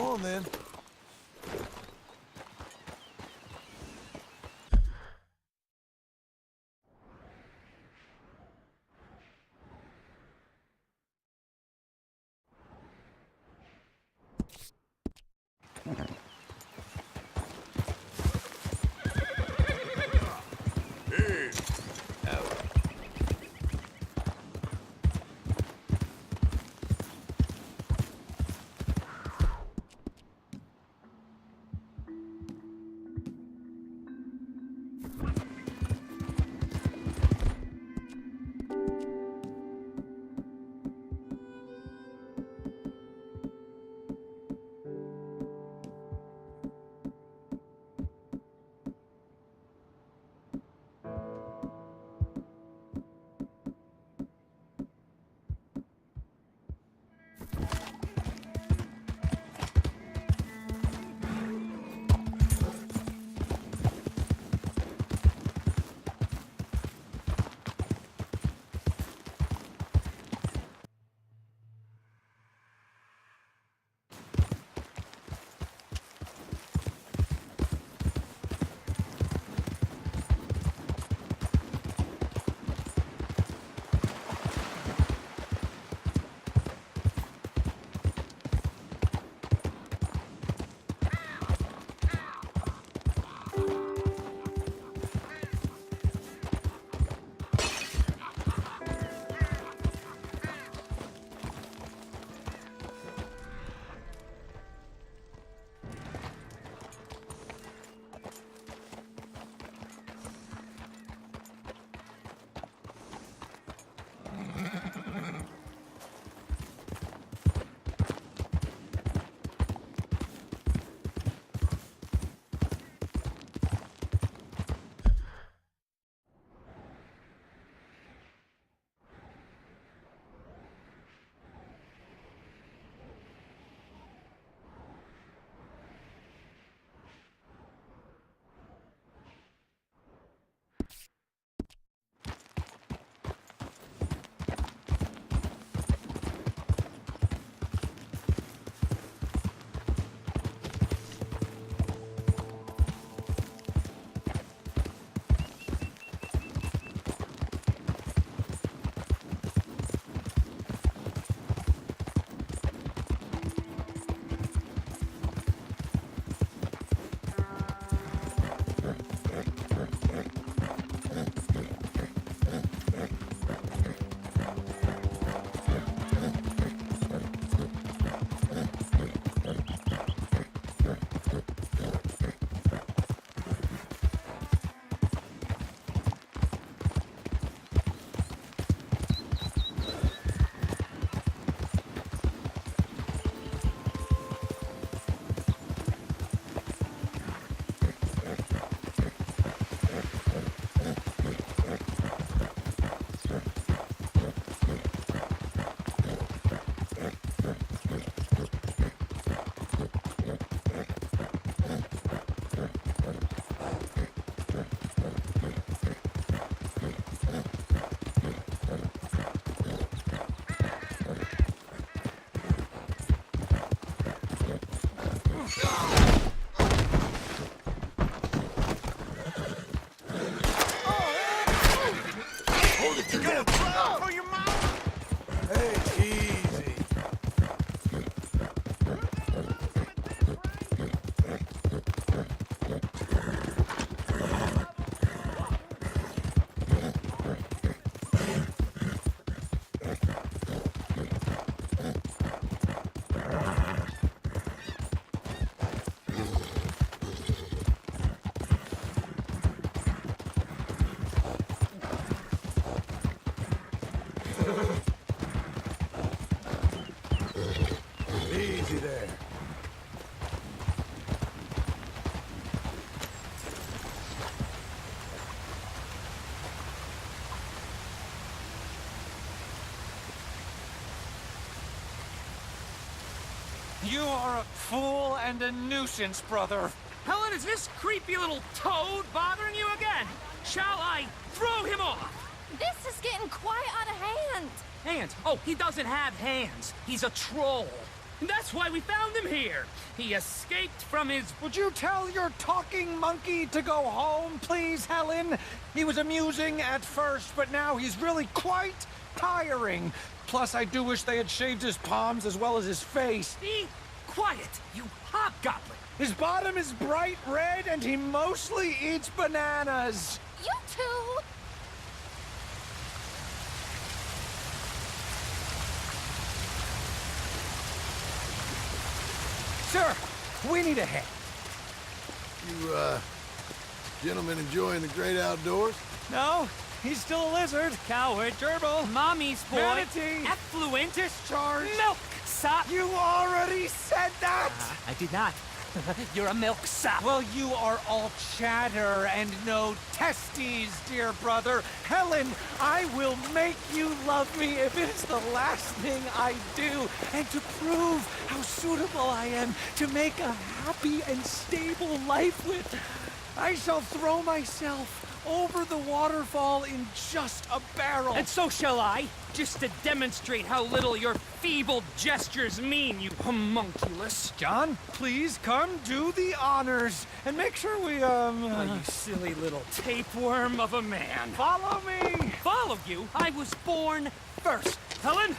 on then. You are a fool and a nuisance, brother. Helen, is this creepy little toad bothering you again? Shall I throw him off? This is getting quite out of hand. Hands? Oh, he doesn't have hands. He's a troll. That's why we found him here. He escaped from his... Would you tell your talking monkey to go home, please, Helen? He was amusing at first, but now he's really quite tiring. Plus, I do wish they had shaved his palms as well as his face. Be quiet, you hobgoblin. His bottom is bright red, and he mostly eats bananas. You two! Sir, we need a head. You, gentlemen enjoying the great outdoors? No, he's still a lizard. Coward. Gerbil. Mommy's boy. Manatee. Effluent. Discharge. Milk sop. You already said that! I did not. You're a milk sop. Well, you are all chatter and no testes, dear brother. Helen, I will make you love me if it's the last thing I do. And to prove how suitable I am to make a happy and stable life with, I shall throw myself over the waterfall in just a barrel. And so shall I, just to demonstrate how little your feeble gestures mean, you homunculus. John, please come do the honors and make sure we, Oh, you silly little tapeworm of a man. follow me. Follow you? I was born first. Helen,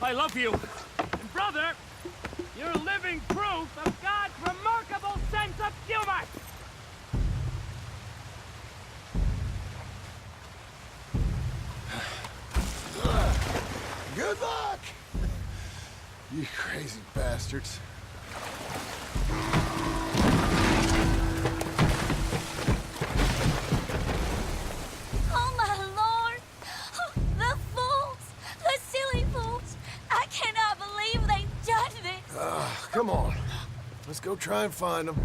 I love you. And brother, you're living proof of God's remarkable sense of humor. Good luck! You crazy bastards. Oh my lord! Oh, the fools! The silly fools! I cannot believe they've done this! Come on. Let's go try and find them.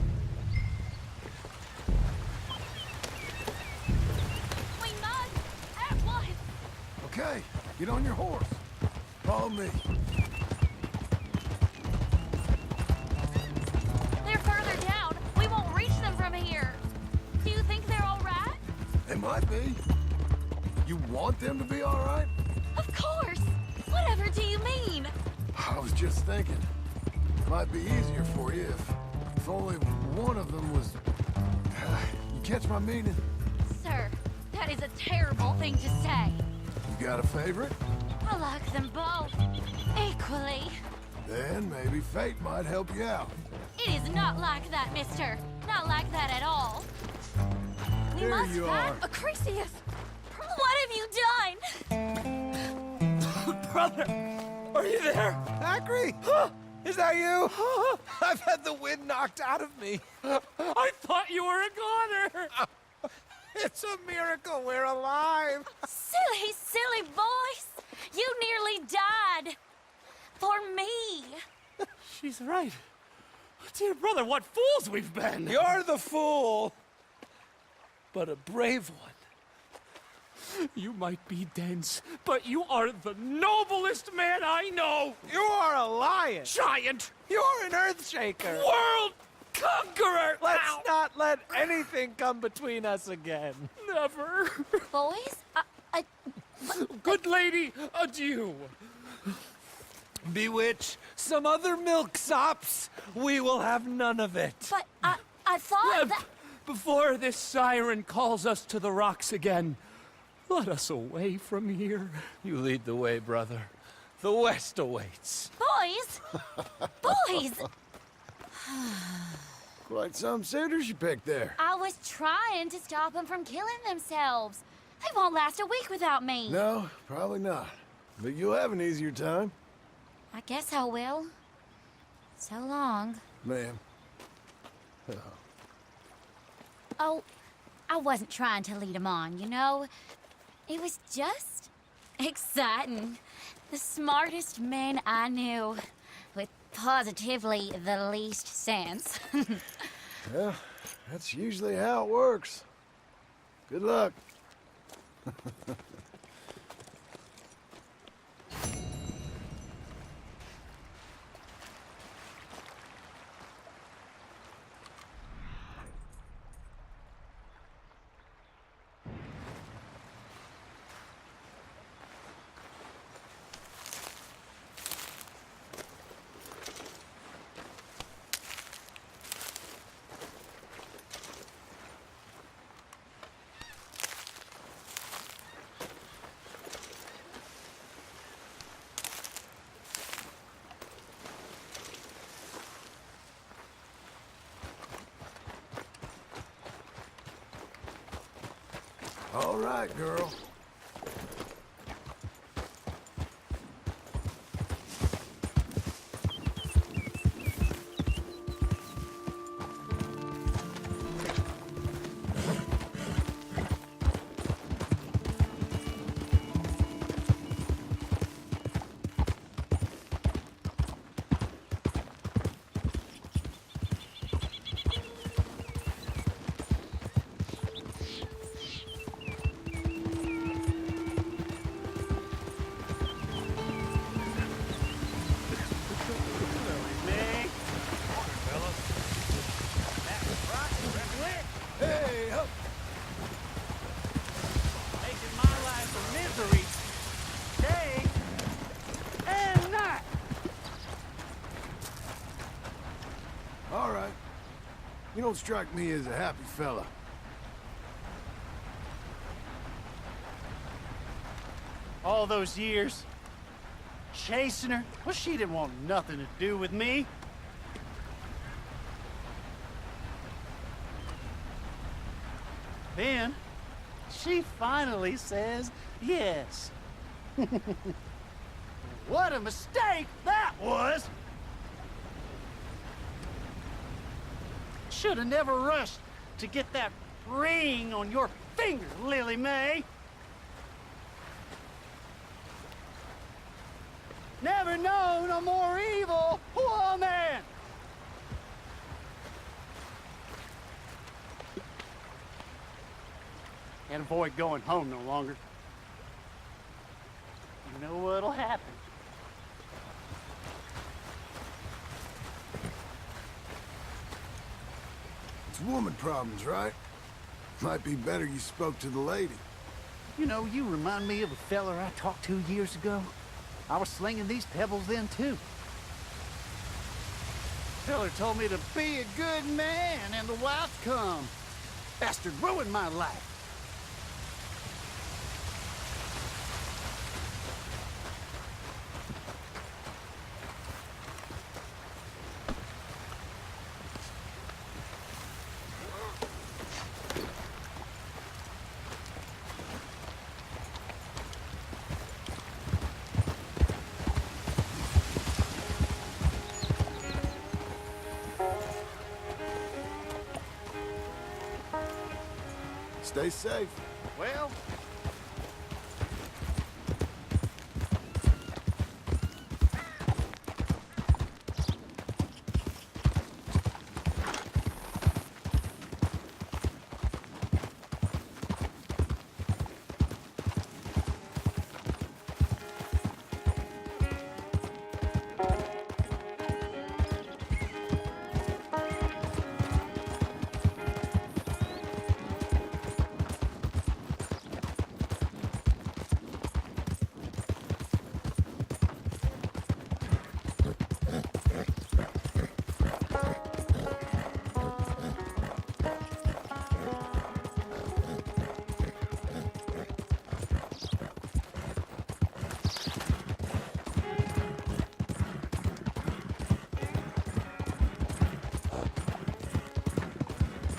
We must! At once! Okay, get on your horse. Follow me. They're further down. We won't reach them from here. Do you think they're all right? They might be. You want them to be all right? Of course! Whatever do you mean? I was just thinking. Might be easier for you if only one of them was... You catch my meaning? Sir, that is a terrible thing to say. You got a favorite? I like them both. Equally. Then maybe fate might help you out. It is not like that, mister. Not like that at all. We There must you find are. Acrisius. What have you done? Brother, are you there? Acri! Is that you? I've had the wind knocked out of me. I thought you were a goner. It's a miracle we're alive. Silly, silly boys. You nearly died. For me. She's right. Dear brother, what fools we've been. You're the fool, but a brave one. You might be dense, but you are the noblest man I know. You are a lion. Giant, You're an earthshaker. world conqueror. Let's Ow. not let anything come between us again. Never. Boys, Good lady, adieu. Bewitch some other milksops. We will have none of it. but I thought that... Before this siren calls us to the rocks again, let us away from here. You lead the way, brother. The West awaits. Boys! Boys! Quite some suitors you picked there. I was trying to stop them from killing themselves. They won't last a week without me. No, probably not. But you'll have an easier time, I guess I will. So long. ma'am. Oh, I wasn't trying to lead them on, you know? It was just exciting. The smartest men I knew, with positively the least sense. Well, that's usually how it works. Good luck. All right, girl. Hey, up. Making my life a misery. Day and night. All right. You don't strike me as a happy fella. All those years, chasing her, well, she didn't want nothing to do with me. Then, she finally says yes. What a mistake that was! Should have never rushed to get that ring on your finger, Lily Mae. Never known a more evil woman! Can't avoid going home no longer. You know what'll happen. It's woman problems, right? Might be better you spoke to the lady. You know, you remind me of a feller I talked to years ago. I was slinging these pebbles then, too. Feller told me to be a good man and the wife come. Bastard ruined my life. Stay safe. Well,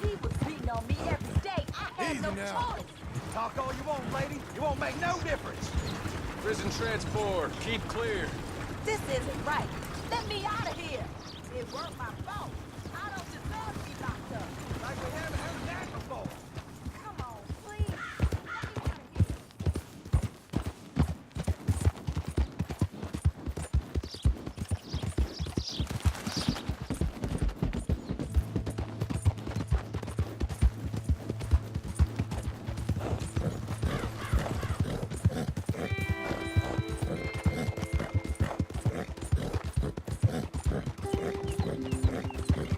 He was beating on me every day. I had Easy no now. choice. Talk all you want, lady. You won't make no difference. Prison transport. Keep clear. This isn't right. Let me out of here. It weren't my fault. I don't deserve to be locked up. Like we haven't heard that before. Come on, please. Let me out of here.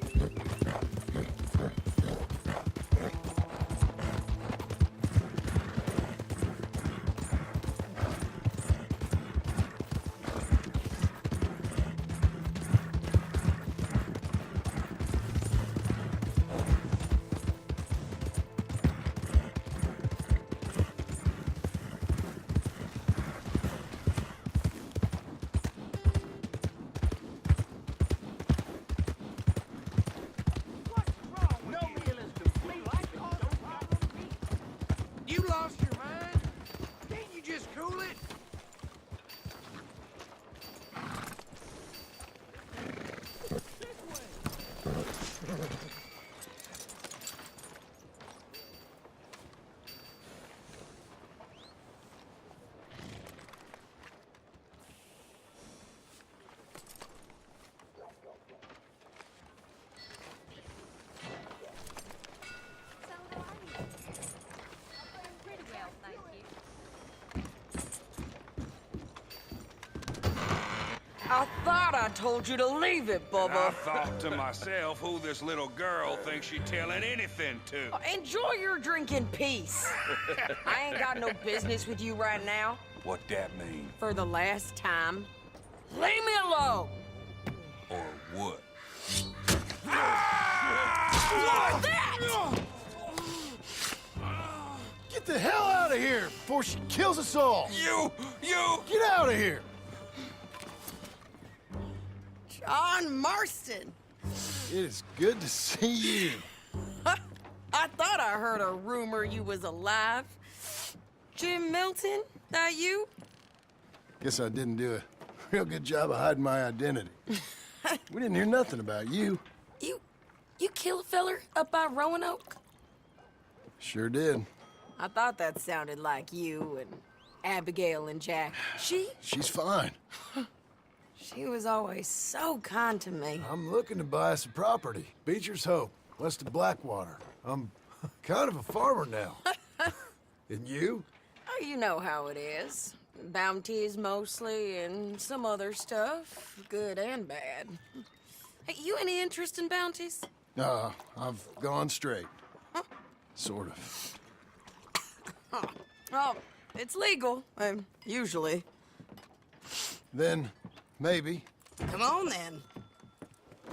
I thought I told you to leave it, And I Bubba. thought to myself who this little girl thinks she telling anything to. Enjoy your drink in peace. I ain't got no business with you right now. What that mean? For the last time, leave me alone. Or what? Like that! Get the hell out of here before she kills us all! You! Get out of here! John Marston. It is good to see you. I thought I heard a rumor you was alive. Jim Milton, that you? Guess I didn't do a real good job of hiding my identity. We didn't hear nothing about you. You kill a feller up by Roanoke? Sure did. I thought that sounded like you and Abigail and Jack. She's fine. She was always so kind to me. I'm looking to buy some property. Beecher's Hope, west of Blackwater. I'm kind of a farmer now. And you? Oh, you know how it is. Bounties mostly, and some other stuff, good and bad. Hey, you any interest in bounties? I've gone straight. Sort of. Oh, it's legal, usually. Then, maybe. Come on, then.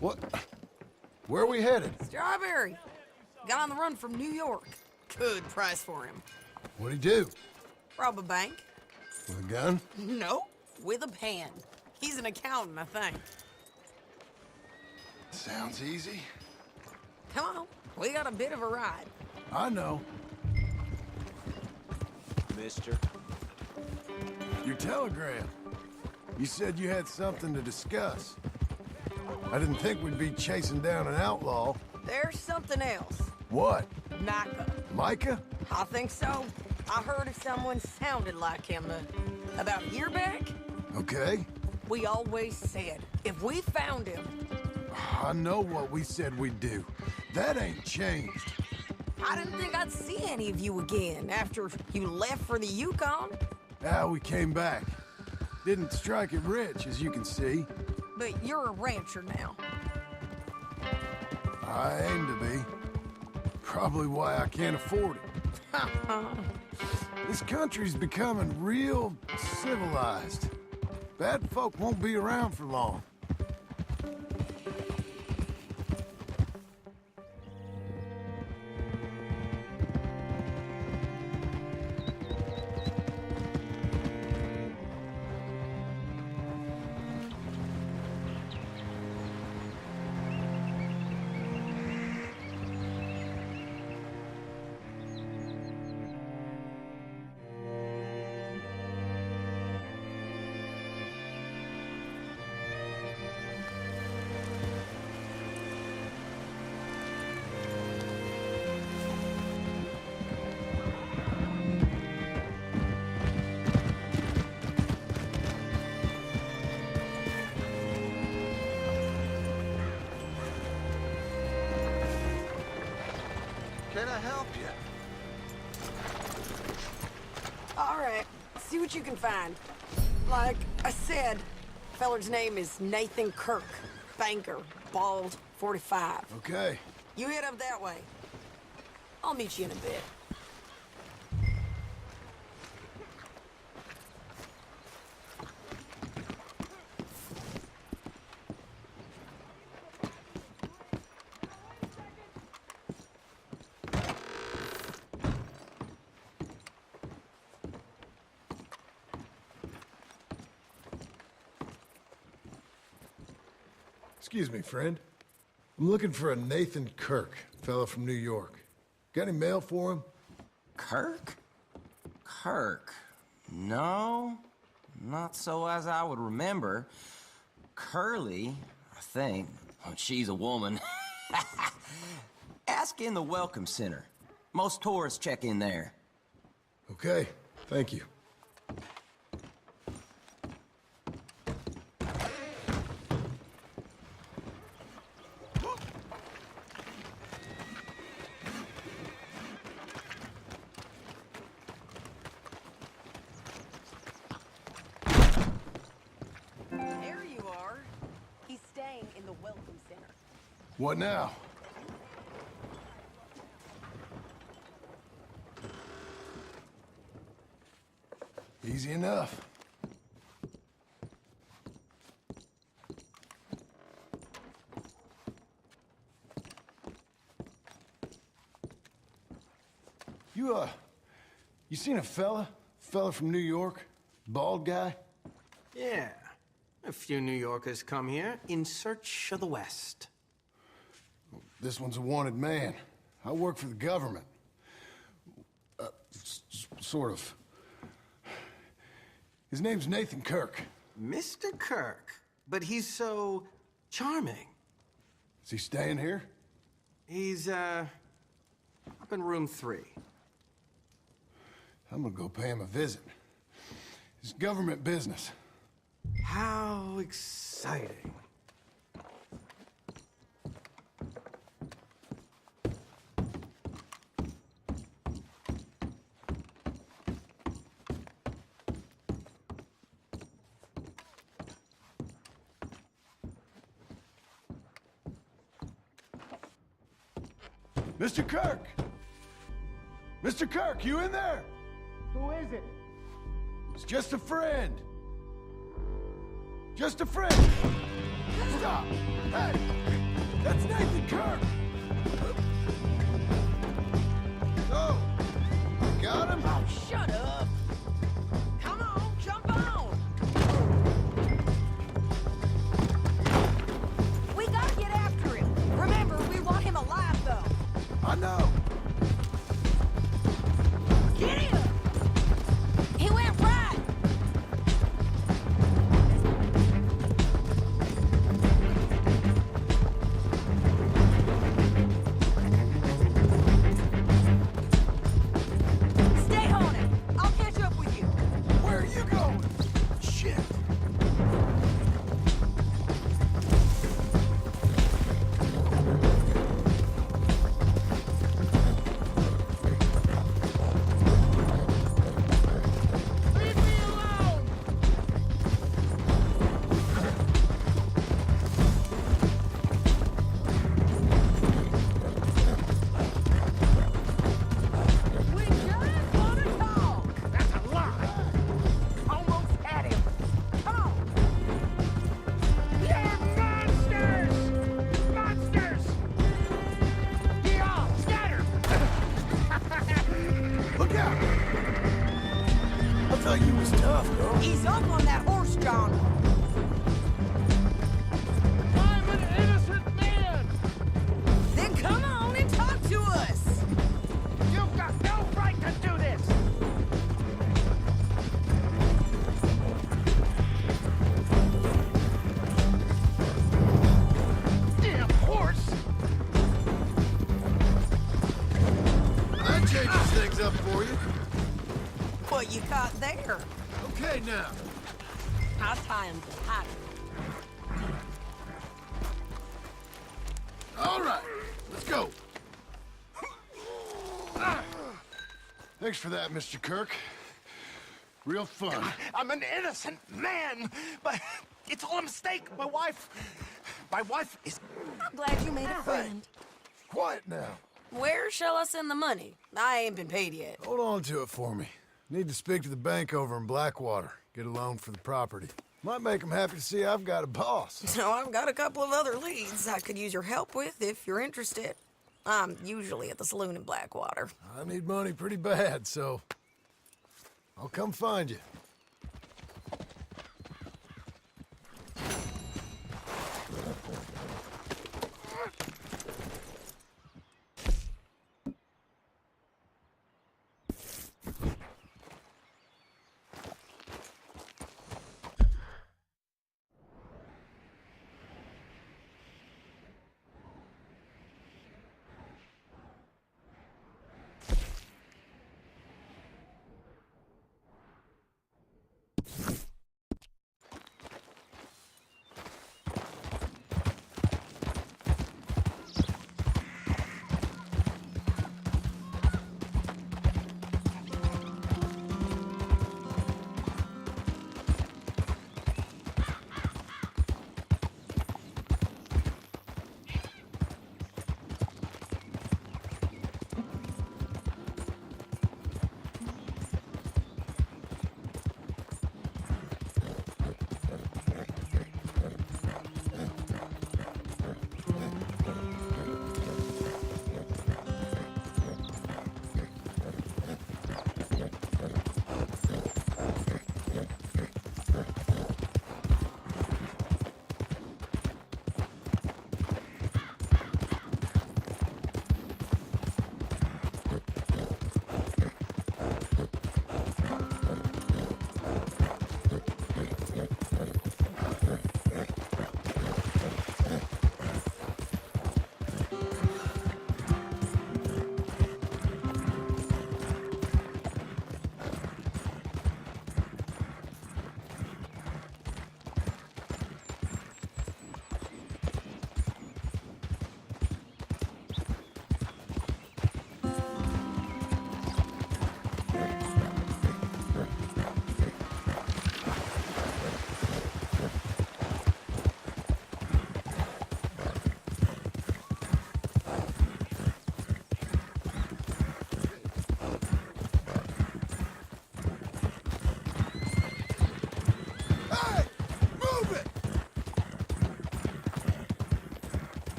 What? Where are we headed? Strawberry. Got on the run from New York. Good price for him. What'd he do? Rob a bank? With a gun? No, with a pen. He's an accountant, I think. Sounds easy. Come on, we got a bit of a ride. I know. Mister. Your telegram. You said you had something to discuss. I didn't think we'd be chasing down an outlaw. There's something else. What? Micah. Micah? I think so. I heard of someone sounded like him about a year back. Okay. We always said, if we found him, I know what we said we'd do. That ain't changed. I didn't think I'd see any of you again after you left for the Yukon. We came back. Didn't strike it rich, as you can see. But you're a rancher now. I aim to be. Probably why I can't afford it. This country's becoming real civilized. Bad folk won't be around for long. Can I help you? All right, see what you can find. Like I said, feller's name is Nathan Kirk. Banker, bald, 45. Okay. You head up that way. I'll meet you in a bit. Excuse me, friend. I'm looking for a Nathan Kirk, fellow from New York. Got any mail for him? Kirk? Kirk? No, not so as I would remember. Curly, I think. Oh, she's a woman. Ask in the Welcome Center. Most tourists check in there. Okay, thank you. There you are. What now? Easy enough. You seen a fella? Fella from New York? Bald guy? Yeah. A few New Yorkers come here in search of the West. This one's a wanted man. I work for the government. Sort of. His name's Nathan Kirk. Mr. Kirk? But he's so charming. Is he staying here? He's, up in room 3. I'm gonna go pay him a visit. It's government business. How exciting. Mr. Kirk! Mr. Kirk, you in there? Who is it? It's just a friend. Just a friend. Stop! Hey! That's Nathan Kirk! So, got him? Oh, shut up! Come on, jump on! We gotta get after him. Remember, we want him alive, though. I know. Get him! He went right! Stay on it! I'll catch up with you. Where are you going? Shit. Leave me alone! We just wanna talk! That's a lie! Almost had him. Come on! You're monsters! Monsters! Get off! Scatter! Look out! I thought you was tough, girl. Ease up on that horse, John. I'm an innocent man! Then come on and talk to us. You've got no right to do this! Damn horse! That changes things up for you. What you caught there? Okay, now. I'll tie him to hide. All right, let's go. Thanks for that, Mr. Kirk. Real fun. I'm an innocent man, but it's all a mistake. My wife is... I'm glad you made a friend. Quiet now. Where shall I send the money? I ain't been paid yet. Hold on to it for me. Need to speak to the bank over in Blackwater. Get a loan for the property. Might make them happy to see I've got a boss. So I've got a couple of other leads I could use your help with if you're interested. I'm usually at the saloon in Blackwater. I need money pretty bad, so I'll come find you.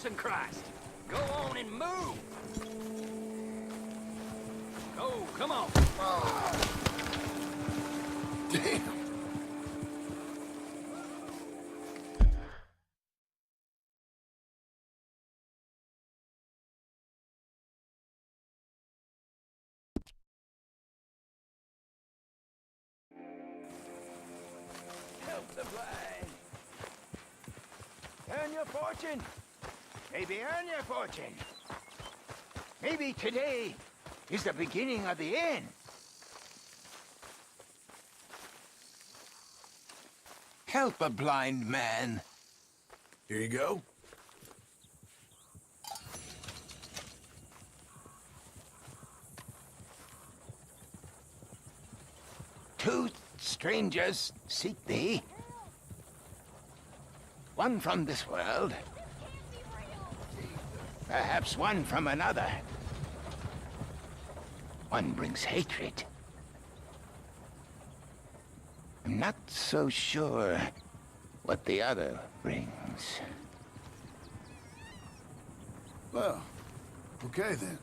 Blessing Christ! Go on and move! Go, come on! Damn! Help the blind! Earn your fortune! Maybe earn your fortune! Maybe today is the beginning of the end! Help a blind man. Here you go. Two strangers seek thee. One from this world. Perhaps one from another. One brings hatred. I'm not so sure what the other brings. Well, okay then.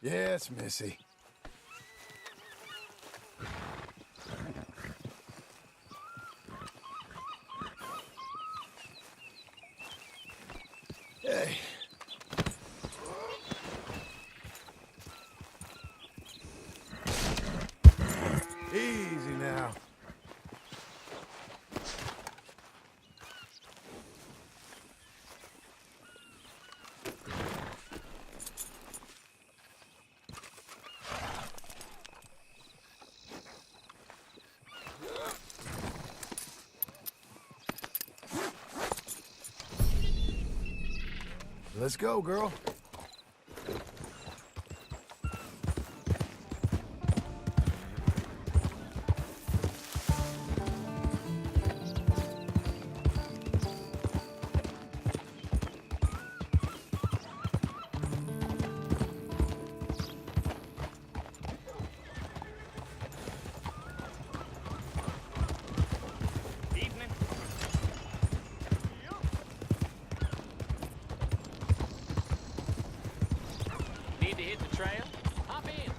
Yes, Missy. Hey. Easy now. Let's go, girl. Need to hit the trail? Hop in.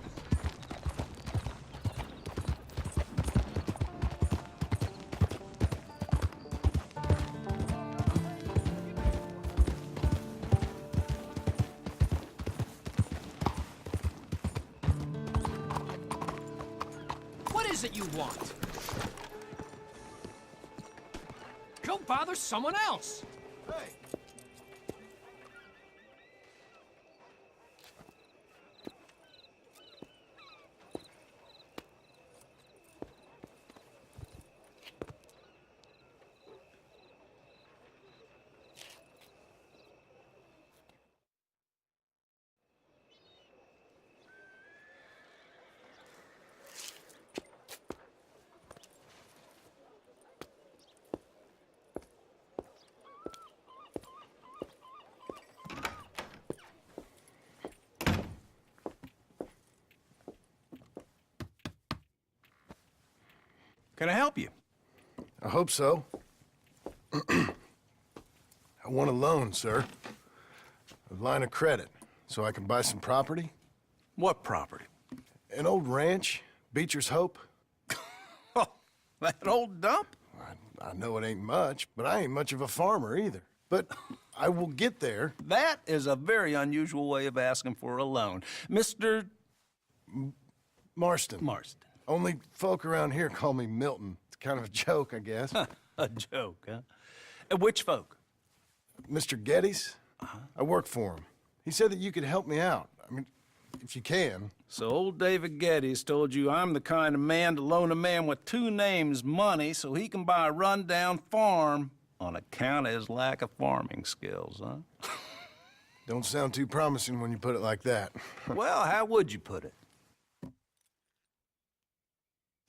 What is it you want? Go bother someone else. Hey. Can I help you? I hope so. I want a loan, sir. A line of credit, so I can buy some property. What property? An old ranch, Beecher's Hope. Oh, that old dump? I know it ain't much, but I ain't much of a farmer either. But I will get there. That is a very unusual way of asking for a loan. Mr. Marston. Marston. Only folk around here call me Milton. It's kind of a joke, I guess. A joke, huh? Which folk? Mr. Geddes. I work for him. He said that you could help me out. I mean, if you can. So old David Geddes told you I'm the kind of man to loan a man with two names money so he can buy a rundown farm on account of his lack of farming skills, huh? Don't sound too promising when you put it like that. Well, how would you put it?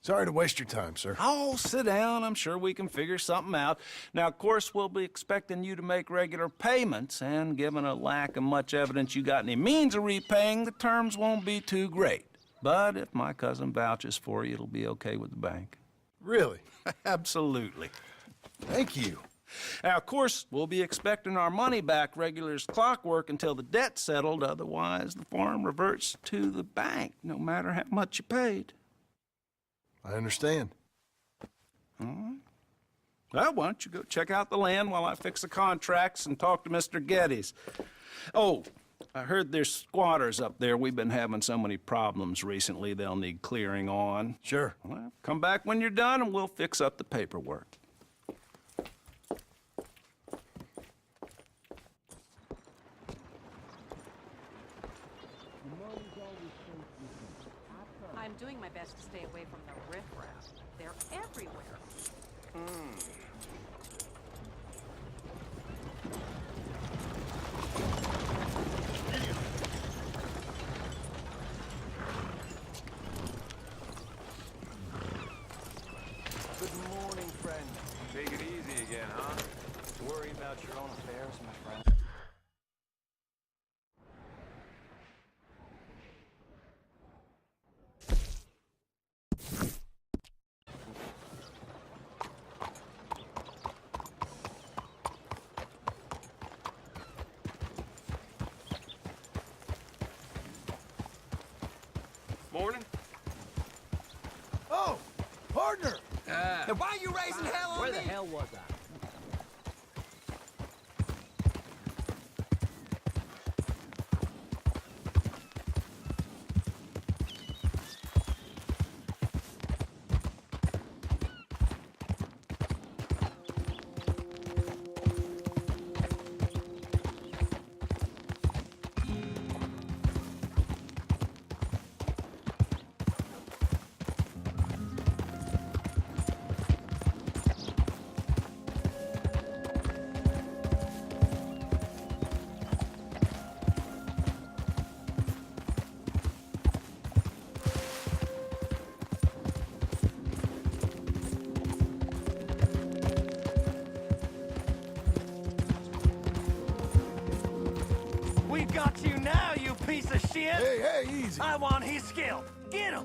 Sorry to waste your time, sir. Oh, sit down. I'm sure we can figure something out. Now, of course, we'll be expecting you to make regular payments, and given a lack of much evidence you got any means of repaying, the terms won't be too great. But if my cousin vouches for you, it'll be okay with the bank. Really? Absolutely. Thank you. Now, of course, we'll be expecting our money back regular as clockwork until the debt's settled. Otherwise, the farm reverts to the bank, no matter how much you paid. I understand. All right. Well, why don't you go check out the land while I fix the contracts and talk to Mr. Geddes. Oh, I heard there's squatters up there. We've been having so many problems recently, they'll need clearing on. Sure. Well, come back when you're done and we'll fix up the paperwork. I'm doing my best to stay away from the riffraff. They're everywhere. Good morning, friend. Take it easy again, huh? Worry about your own affairs, my friend. Morning. Oh, partner! Now, why are you raising hell on me? Where the hell was I? We got you now, you piece of shit! Hey, easy. I want his skill. Get him!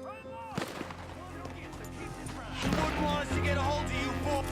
You wouldn't want us to get a hold of you, fool.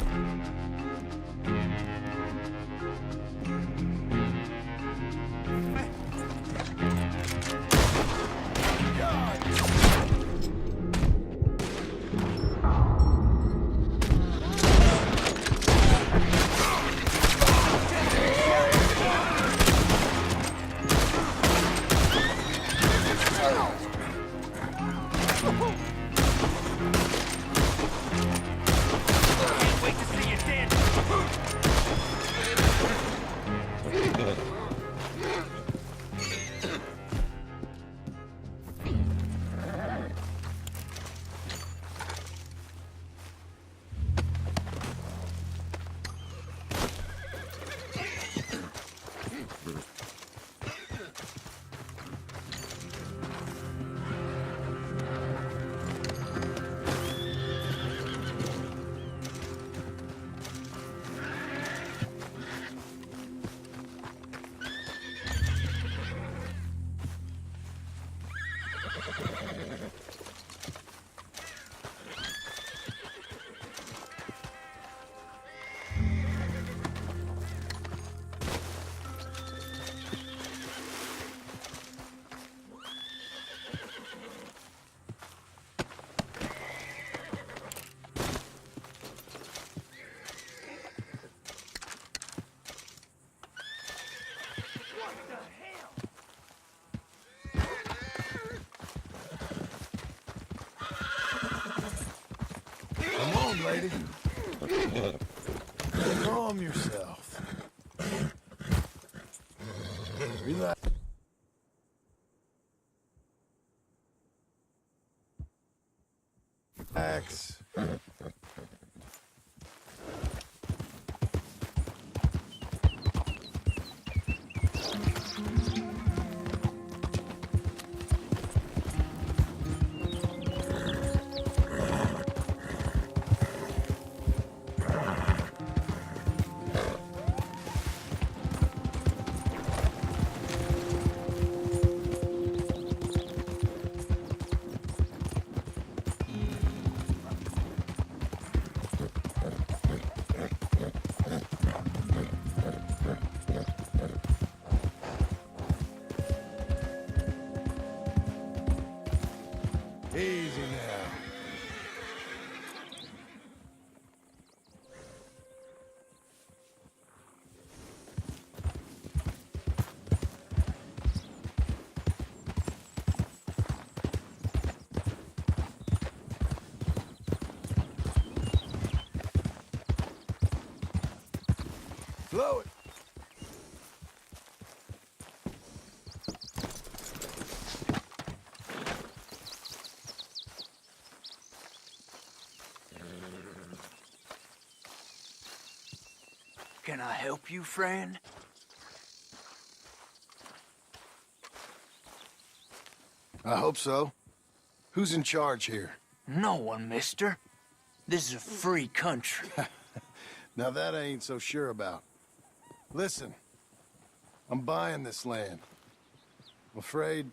Come on, lady. Calm yourself. Relax. Relax. Easy now. Blow it. Can I help you, friend? I hope so. Who's in charge here? No one, mister. This is a free country. Now that I ain't so sure about. Listen, I'm buying this land. I'm afraid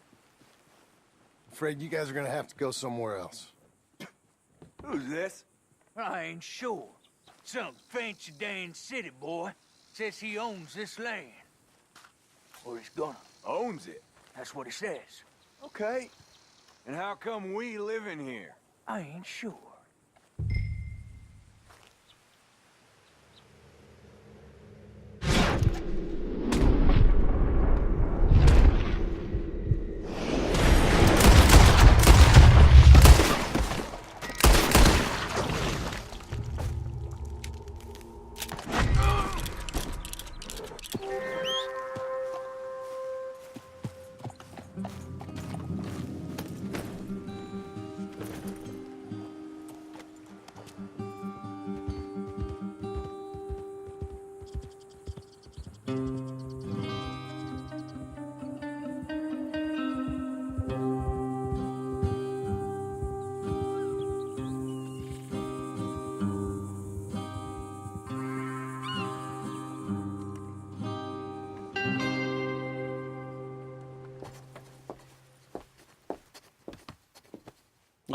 you guys are gonna have to go somewhere else. Who's this? I ain't sure. Some fancy Dan city boy says he owns this land. Or he's gonna. Owns it? That's what he says. Okay. And how come we live in here? I ain't sure.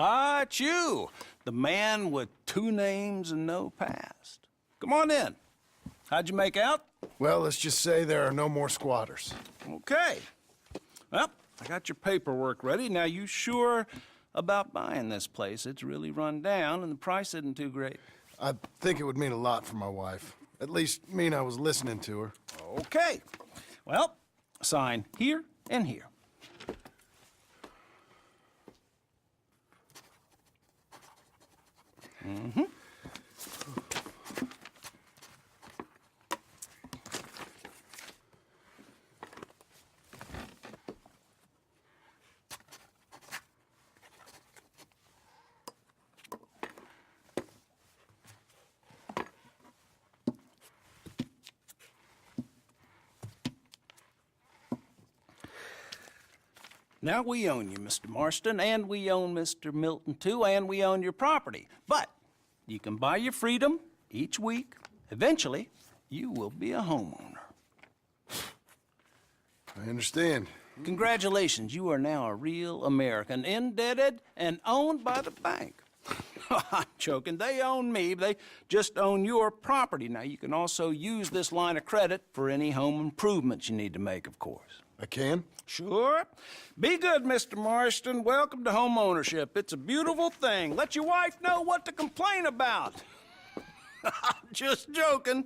Ah, it's you, the man with 2 names and no past. Come on in. How'd you make out? Well, let's just say there are no more squatters. Okay. Well, I got your paperwork ready. Now, you sure about buying this place? It's really run down, and the price isn't too great. I think it would mean a lot for my wife. At least mean I was listening to her. Okay. Well, sign here and here. Mm-hmm. Now, we own you, Mr. Marston, and we own Mr. Milton, too, and we own your property. But you can buy your freedom each week. Eventually, you will be a homeowner. I understand. Congratulations, you are now a real American, indebted and owned by the bank. I'm joking. They own me. They just own your property. Now, you can also use this line of credit for any home improvements you need to make, of course. I can? Sure. Be good, Mr. Marston. Welcome to home ownership. It's a beautiful thing. Let your wife know what to complain about. Just joking.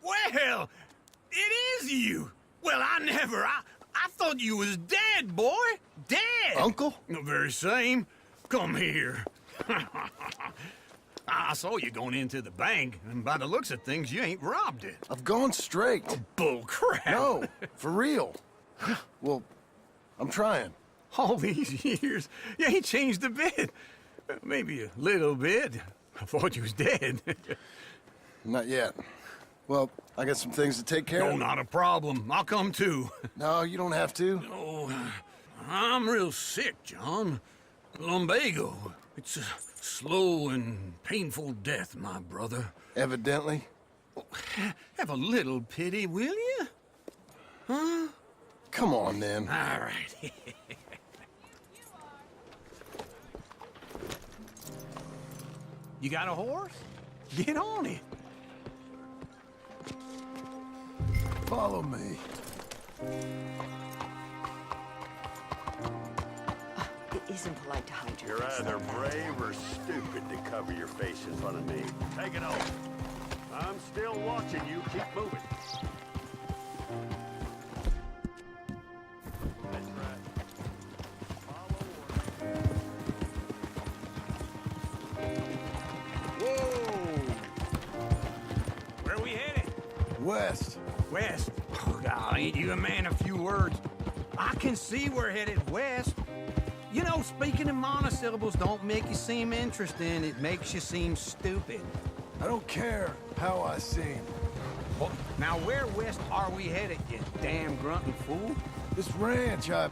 Well, it is you. Well, I thought you was dead, boy. Dead. Uncle? The very same. Come here. I saw you going into the bank, and by the looks of things, you ain't robbed it. I've gone straight. Oh, bull crap. No, for real. Well, I'm trying. All these years, you ain't changed a bit. Maybe a little bit. I thought you was dead. Not yet. Well, I got some things to take care of. No, not a problem. I'll come too. No, you don't have to. Oh, I'm real sick, John. Lumbago. It's a slow and painful death, my brother. Evidently. Have a little pity, will you? Huh? Come on, then. All right. You got a horse? Get on it. Follow me. It isn't polite to hide your You're face either like that. brave or stupid to cover your face in front of me. Take it off. I'm still watching you. Keep moving. That's right. Follow Whoa! Where we headed? West. West. Oh, God, ain't you a man of few words? I can see we're headed west. You know, speaking in monosyllables don't make you seem interesting. It makes you seem stupid. I don't care how I seem. Well, now, where west are we headed, you damn grunting fool? This ranch I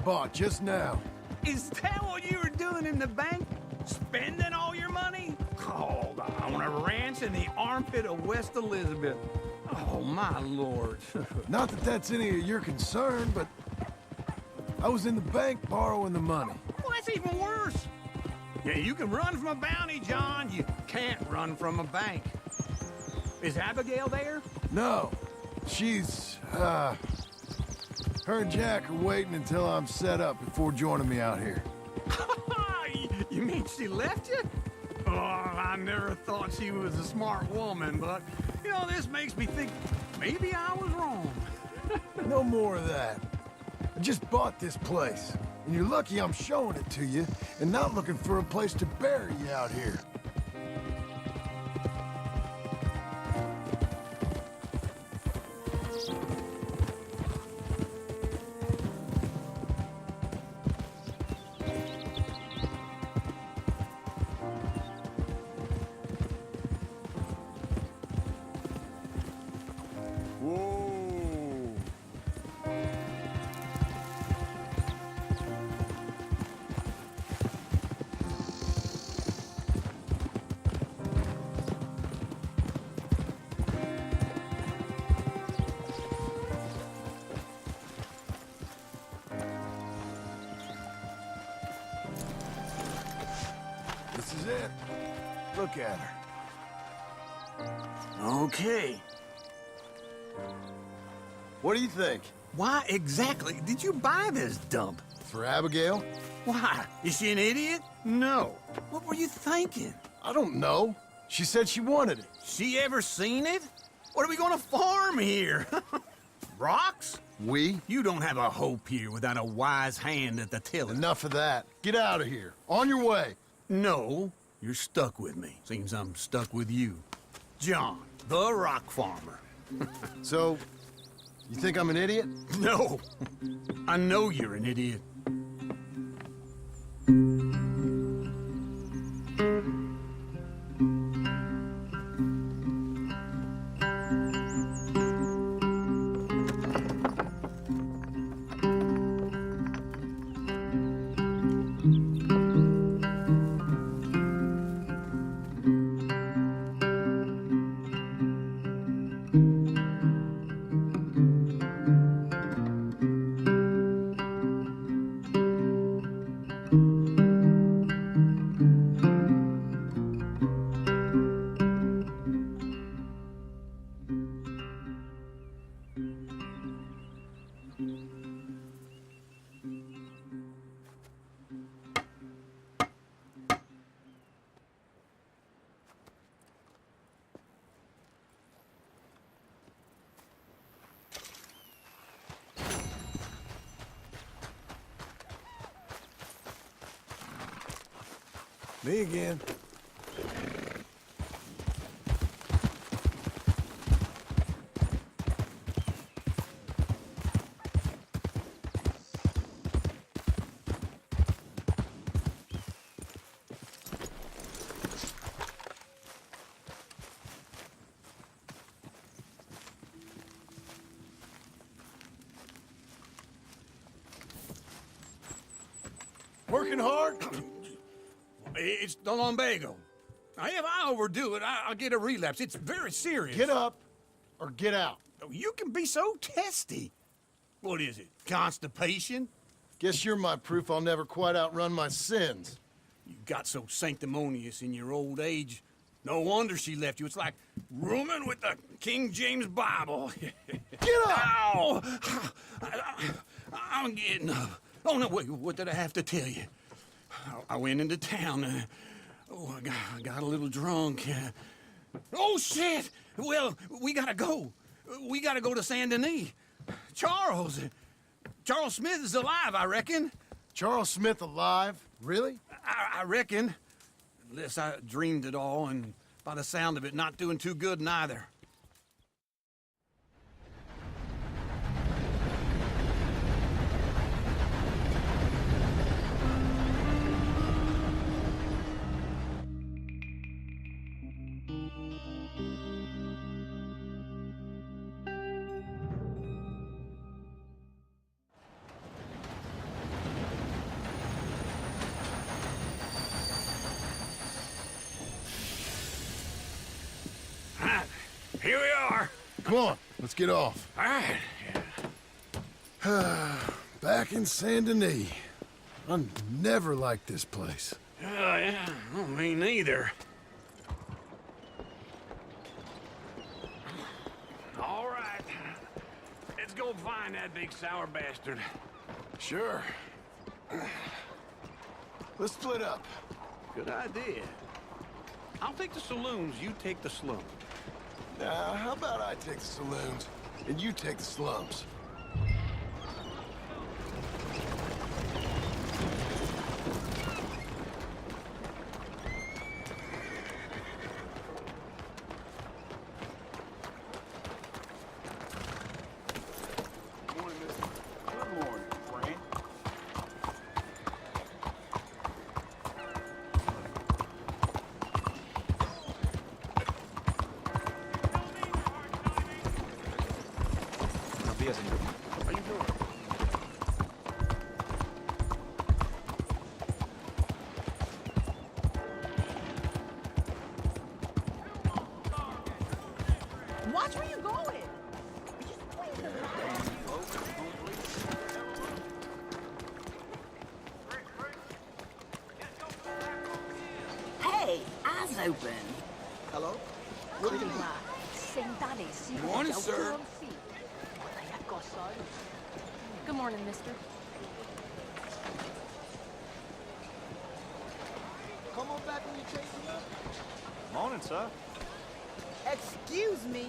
bought just now. Is that what you were doing in the bank? Spending all your money? Oh, on a ranch in the armpit of West Elizabeth. Oh, my lord. Not that that's any of your concern, but I was in the bank borrowing the money. Well, that's even worse. Yeah, you can run from a bounty, John. You can't run from a bank. Is Abigail there? No. She's, her and Jack are waiting until I'm set up before joining me out here. You mean she left you? Oh, I never thought she was a smart woman, but, you know, this makes me think maybe I was wrong. No more of that. I just bought this place, and you're lucky I'm showing it to you and not looking for a place to bury you out here. This is it. Look at her. Okay. What do you think? Why exactly did you buy this dump? For Abigail? Why? Is she an idiot? No. What were you thinking? I don't know. She said she wanted it. She ever seen it? What are we gonna farm here? Rocks? We? You don't have a hope here without a wise hand at the tiller. Enough of that. Get out of here. On your way. No, you're stuck with me. Seems I'm stuck with you. John, the rock farmer. So, you think I'm an idiot? No. I know you're an idiot. Me again. Working hard? It's the lumbago. Now, if I overdo it, I'll get a relapse. It's very serious. Get up or get out. You can be so testy. What is it, constipation? Guess you're my proof I'll never quite outrun my sins. You got so sanctimonious in your old age. No wonder she left you. It's like rooming with the King James Bible. Get up! Ow! I'm getting up. Oh, no, wait, what did I have to tell you? I went into town. I got a little drunk. Oh, shit! Well, we gotta go. We gotta go to Saint Denis. Charles Smith is alive, I reckon. Charles Smith alive? Really? I reckon. Unless I dreamed it all, and by the sound of it, not doing too good neither. Here we are. Come on, let's get off. All right. Back in Saint Denis. I never liked this place. Yeah, me neither. All right. Let's go find that big sour bastard. Sure. Let's split up. Good idea. I'll take the saloons, you take the slums. Now, how about I take the saloons, and you take the slums? open. Hello? Morning, sir. Good morning, mister. Come on back when you change it up. Morning, sir. Excuse me.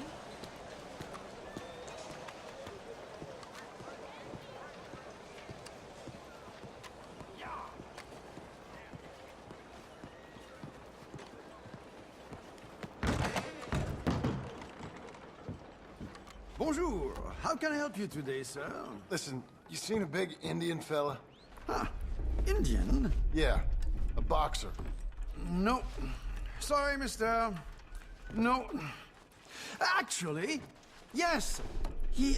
Bonjour. How can I help you today, sir? Listen, you seen a big Indian fella? Huh. Indian? Yeah, a boxer. No. Sorry, mister. No. Actually, yes.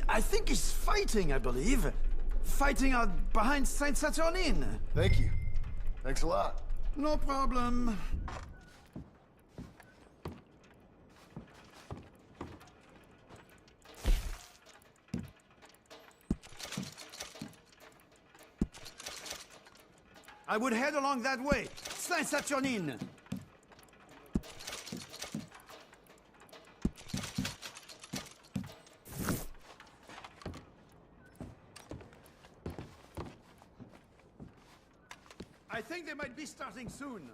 I think he's fighting, I believe. Fighting out behind Saint Saturnin. Thank you. Thanks a lot. No problem. I would head along that way. Saint Saturnin. I think they might be starting soon.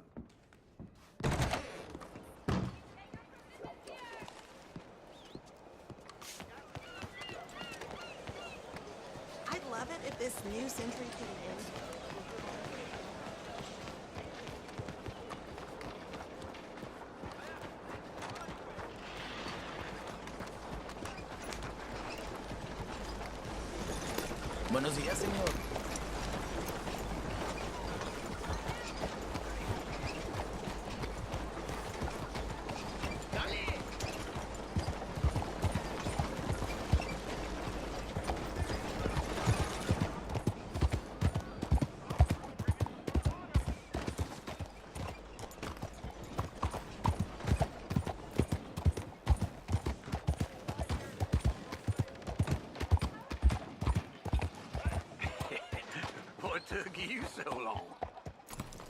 I'd love it if this new century could end. Buenos días, señor. What took you so long?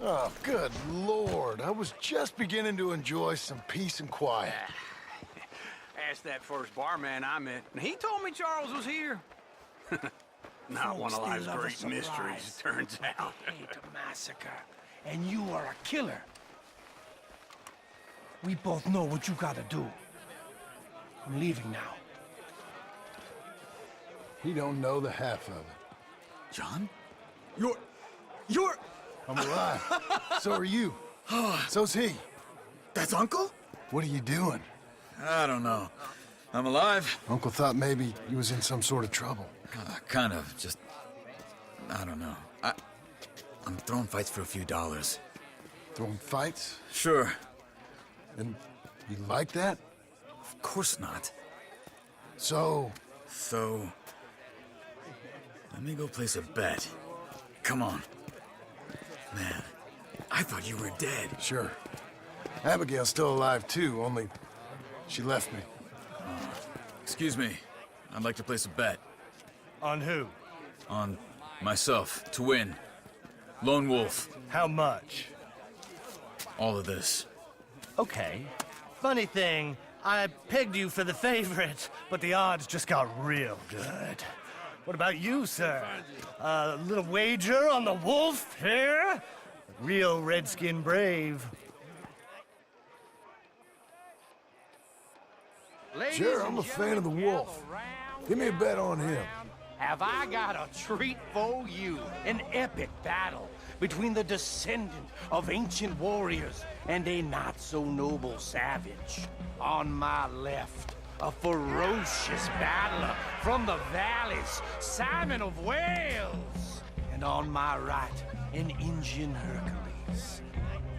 Oh, good Lord. I was just beginning to enjoy some peace and quiet. Asked that first barman I met, and he told me Charles was here. Not one of life's great mysteries, it turns out. I hate a massacre, and you are a killer. We both know what you gotta do. I'm leaving now. He don't know the half of it. John? You're... I'm alive. So are you. So's he. That's Uncle? What are you doing? I don't know. I'm alive. Uncle thought maybe you was in some sort of trouble. Kind of, just... I don't know. I'm throwing fights for a few dollars. Throwing fights? Sure. And you like that? Of course not. So, let me go place a bet. Come on. Man, I thought you were dead. Sure. Abigail's still alive too, only she left me. Excuse me. I'd like to place a bet. On who? On myself, to win. Lone Wolf. How much? All of this. Okay. Funny thing, I pegged you for the favorite, but the odds just got real good. What about you, sir? A little wager on the wolf here? Real redskin brave. Sure, I'm a fan of the wolf. Give me a bet on him. Have I got a treat for you? An epic battle between the descendant of ancient warriors and a not-so-noble savage. On my left, a ferocious battler from the valleys, Simon of Wales. And on my right, an Indian Hercules.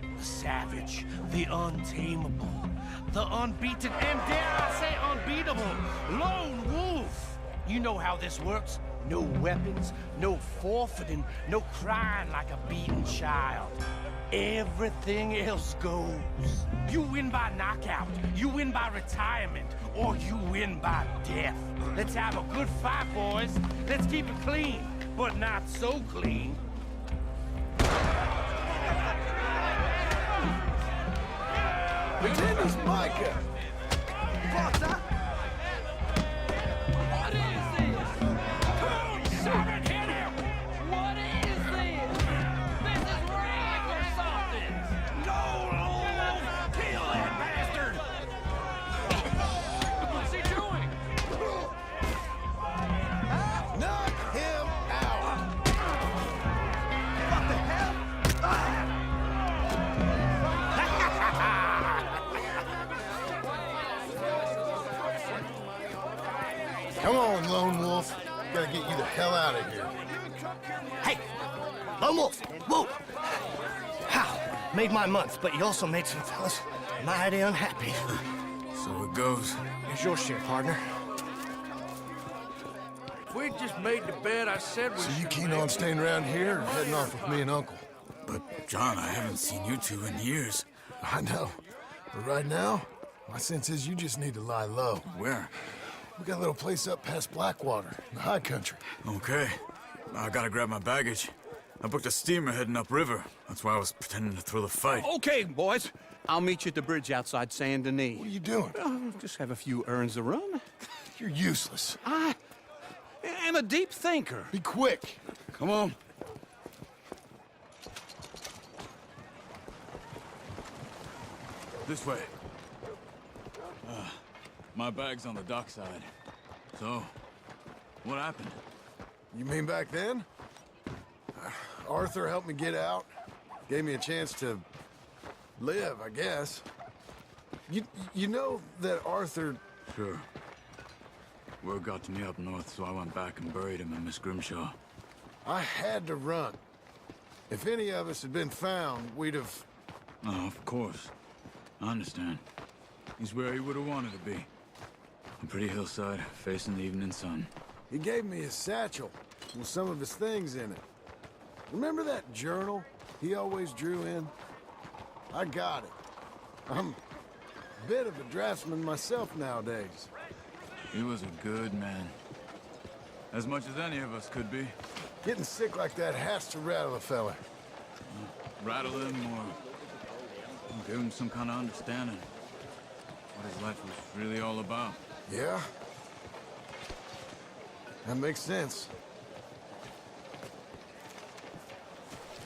The savage, the untamable, the unbeaten, and dare I say unbeatable, Lone Wolf. You know how this works. No weapons, no forfeiting, no crying like a beaten child. Everything else goes. You win by knockout, you win by retirement, or you win by death. Let's have a good fight, boys. Let's keep it clean, but not so clean. Pretend he's Micah. Potter? What is this? Come on, servant, hit him! What is this? This is rag or something! No, kill that bastard! What's he doing? Knock him out. What the hell? Come on, Lone Wolf. Gotta get you the hell out of here. Hey, Lone Wolf, whoa! How? Made my month, but you also made some fellas mighty unhappy. So it goes. Here's your share, partner. If we'd just made the bed I said we So you should keen make, on staying around here or heading off with me and Uncle? But, John, I haven't seen you two in years. I know. But right now, my sense is you just need to lie low. Where? We got a little place up past Blackwater, in the high country. Okay. I gotta grab my baggage. I booked a steamer heading upriver. That's why I was pretending to throw the fight. Okay, boys. I'll meet you at the bridge outside Saint Denis. What are you doing? Just have a few errands to run. You're useless. I am a deep thinker. Be quick. Come on. This way. My bag's on the dockside. So, what happened? You mean back then? Arthur helped me get out. Gave me a chance to live, I guess. You know that Arthur... Sure. Word got to me up north, so I went back and buried him in Miss Grimshaw. I had to run. If any of us had been found, we'd have... Oh, of course. I understand. He's where he would have wanted to be. A pretty hillside, facing the evening sun. He gave me his satchel with some of his things in it. Remember that journal he always drew in? I got it. I'm a bit of a draftsman myself nowadays. He was a good man. As much as any of us could be. Getting sick like that has to rattle a fella. Rattle him or give him some kind of understanding. What his life was really all about. Yeah? That makes sense.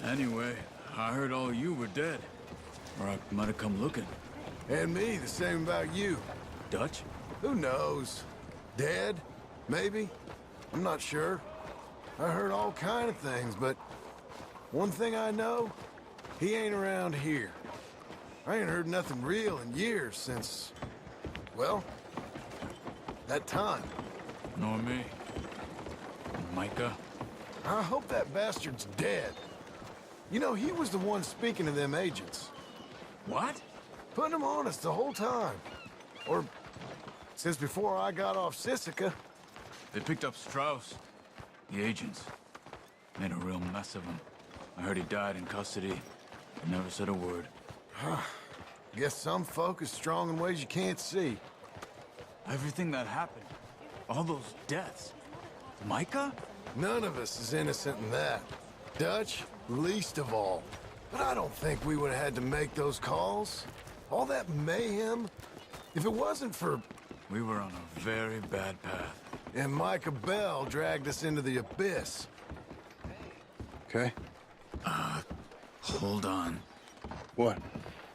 Anyway, I heard all you were dead. Or I might have come looking. And me, the same about you. Dutch? Who knows? Dead? Maybe? I'm not sure. I heard all kind of things, but one thing I know, he ain't around here. I ain't heard nothing real in years since, well, that time. Nor me. Micah? I hope that bastard's dead. You know, he was the one speaking to them agents. What? Putting them on us the whole time. Or since before I got off Sisika. They picked up Strauss. The agents. Made a real mess of him. I heard he died in custody. Never said a word. Guess some folk is strong in ways you can't see. Everything that happened. All those deaths. Micah? None of us is innocent in that. Dutch, least of all. But I don't think we would have had to make those calls. All that mayhem. If it wasn't for... We were on a very bad path. And Micah Bell dragged us into the abyss. Okay? Hold on. What?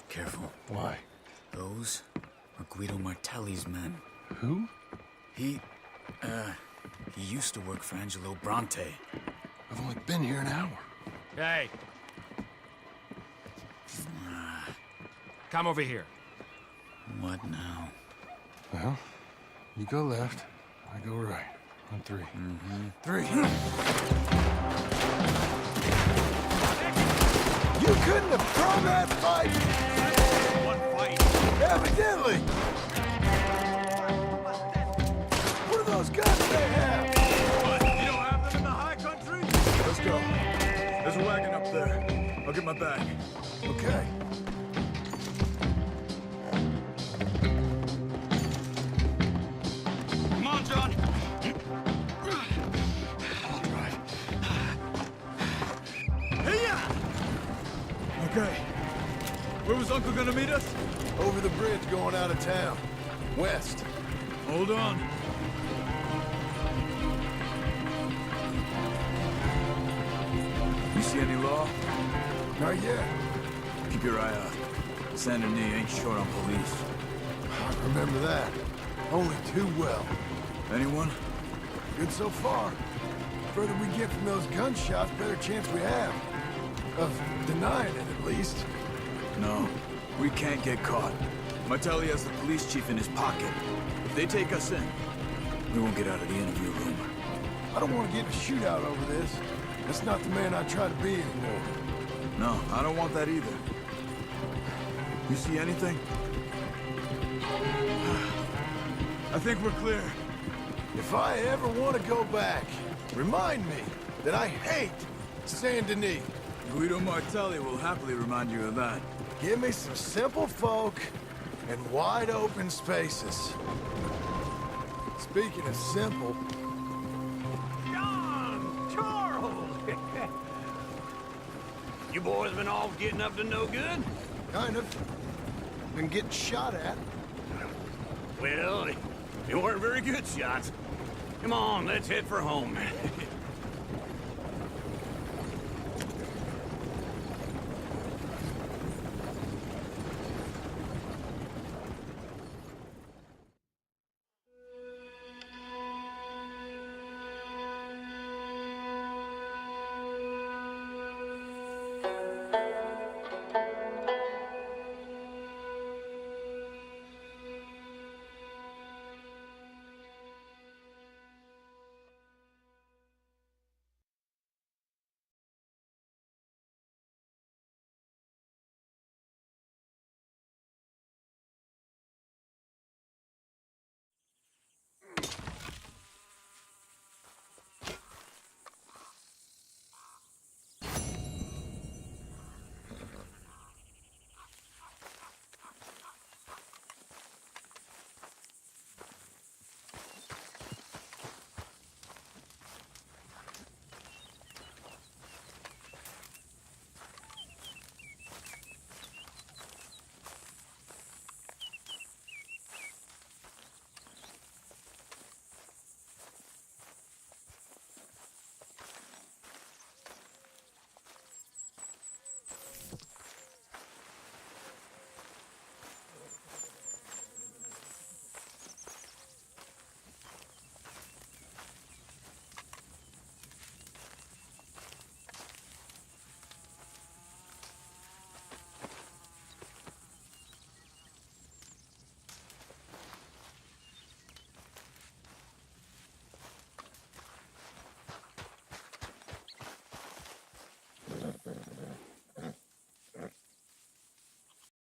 Careful. Why? Those are Guido Martelli's men. Who? He used to work for Angelo Bronte. I've only been here an hour. Hey. Come over here. What now? Well, you go left, I go right. On three. Mm-hmm. 3. You couldn't have thrown that fight! One fight. Evidently! What are those guns they have? What? You don't have them in the high country? Let's go. There's a wagon up there. I'll get my bag. Okay. Come on, John. Okay. Where was Uncle gonna meet us? Over the bridge going out of town. West. Hold on. You see any law? Not yet. Keep your eye out. Saint Denis ain't short on police. I remember that. Only too well. Anyone? Good so far. Further we get from those gunshots, better chance we have. Of denying it, at least. No, we can't get caught. Martelli has the police chief in his pocket. If they take us in, we won't get out of the interview room. I don't want to get in a shootout over this. That's not the man I try to be anymore. No, I don't want that either. You see anything? I think we're clear. If I ever want to go back, remind me that I hate Saint Denis. Guido Martelli will happily remind you of that. Give me some simple folk and wide open spaces. Speaking of simple... John! Charles! You boys been all getting up to no good? Kind of. Been getting shot at. Well, they weren't very good shots. Come on, let's head for home.